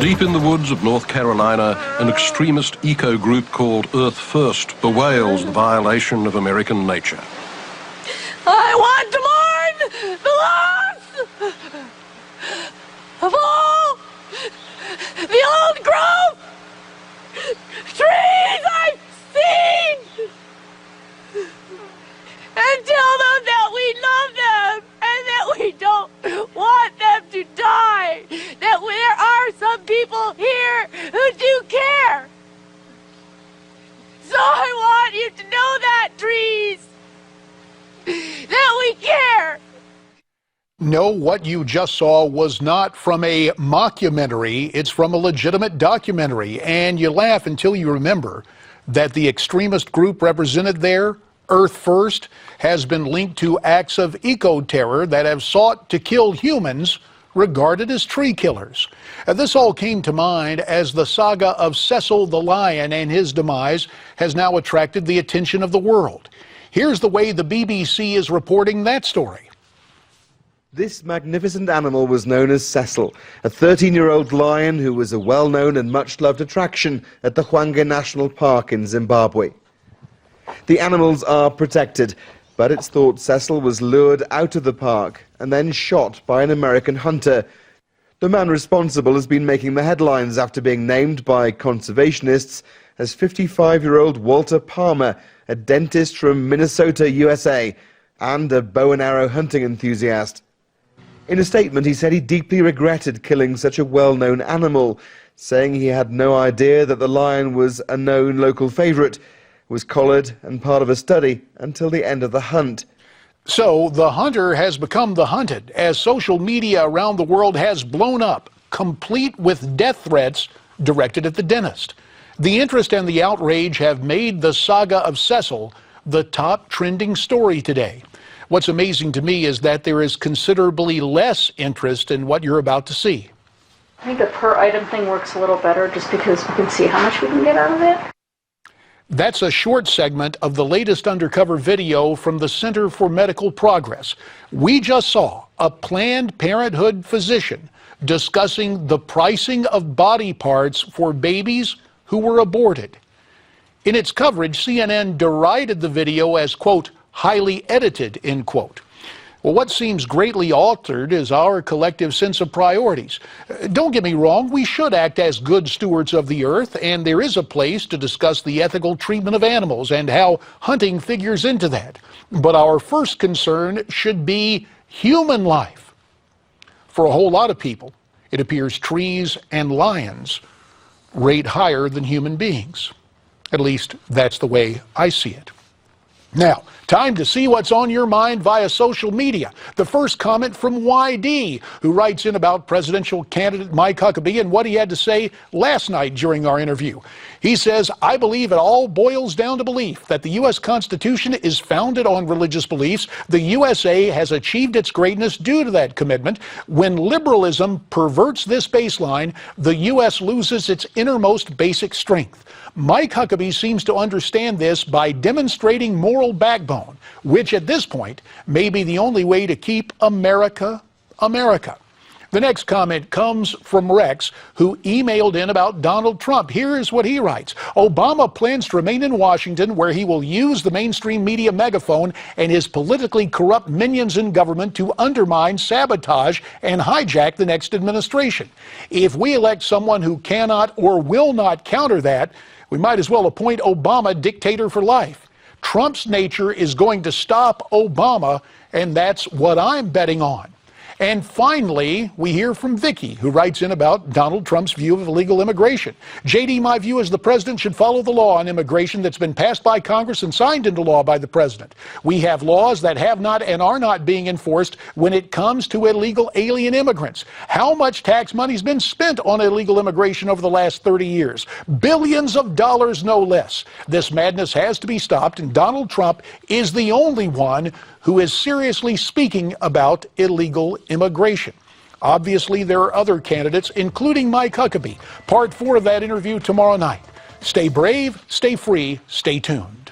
Deep in the woods of North Carolina, an extremist eco-group called Earth First bewails the violation of American nature. I want to mourn the loss of all the old growth trees I've seen, and tell them that we love them and that we don't want them to die, that there are some people here who do care. So I want you to know that, trees, that we care. No, what you just saw was not from a mockumentary. It's from a legitimate documentary. And you laugh until you remember that the extremist group represented there, Earth First, has been linked to acts of eco-terror that have sought to kill humans regarded as tree killers. This all came to mind as the saga of Cecil the lion and his demise has now attracted the attention of the world. Here's the way the BBC is reporting that story. This magnificent animal was known as Cecil, a 13-year-old lion who was a well-known and much-loved attraction at the Hwange National Park in Zimbabwe. The animals are protected, but it's thought Cecil was lured out of the park and then shot by an American hunter. The man responsible has been making the headlines after being named by conservationists as 55-year-old Walter Palmer, a dentist from Minnesota, USA, and a bow and arrow hunting enthusiast. In a statement, he said he deeply regretted killing such a well-known animal, saying he had no idea that the lion was a known local favourite, was collared and part of a study until the end of the hunt. So the hunter has become the hunted, as social media around the world has blown up, complete with death threats directed at the dentist. The interest and the outrage have made the saga of Cecil the top trending story today. What's amazing to me is that there is considerably less interest in what you're about to see. I think the per item thing works a little better just because we can see how much we can get out of it. That's a short segment of the latest undercover video from the Center for Medical Progress. We just saw a Planned Parenthood physician discussing the pricing of body parts for babies who were aborted. In its coverage, CNN derided the video as, quote, highly edited, end quote. Well, what seems greatly altered is our collective sense of priorities. Don't get me wrong, we should act as good stewards of the earth, and there is a place to discuss the ethical treatment of animals and how hunting figures into that. But our first concern should be human life. For a whole lot of people, it appears trees and lions rate higher than human beings. At least, that's the way I see it. Now, time to see what's on your mind via social media. The first comment from YD, who writes in about presidential candidate Mike Huckabee and what he had to say last night during our interview. He says, I believe it all boils down to belief that the U.S. Constitution is founded on religious beliefs. The USA has achieved its greatness due to that commitment. When liberalism perverts this baseline, the U.S. loses its innermost basic strength. Mike Huckabee seems to understand this by demonstrating moral backbone, which at this point may be the only way to keep America, America. The next comment comes from Rex, who emailed in about Donald Trump. Here's what he writes. Obama plans to remain in Washington, where he will use the mainstream media megaphone and his politically corrupt minions in government to undermine, sabotage, and hijack the next administration. If we elect someone who cannot or will not counter that, we might as well appoint Obama dictator for life. Trump's nature is going to stop Obama, and that's what I'm betting on. And finally, we hear from Vicky, who writes in about Donald Trump's view of illegal immigration. JD, my view is the president should follow the law on immigration that's been passed by Congress and signed into law by the president. We have laws that have not and are not being enforced when it comes to illegal alien immigrants. How much tax money has been spent on illegal immigration over the last 30 years? Billions of dollars, no less. This madness has to be stopped, and Donald Trump is the only one who is seriously speaking about illegal immigration. Obviously, there are other candidates, including Mike Huckabee. Part 4 of that interview tomorrow night. Stay brave, stay free, stay tuned.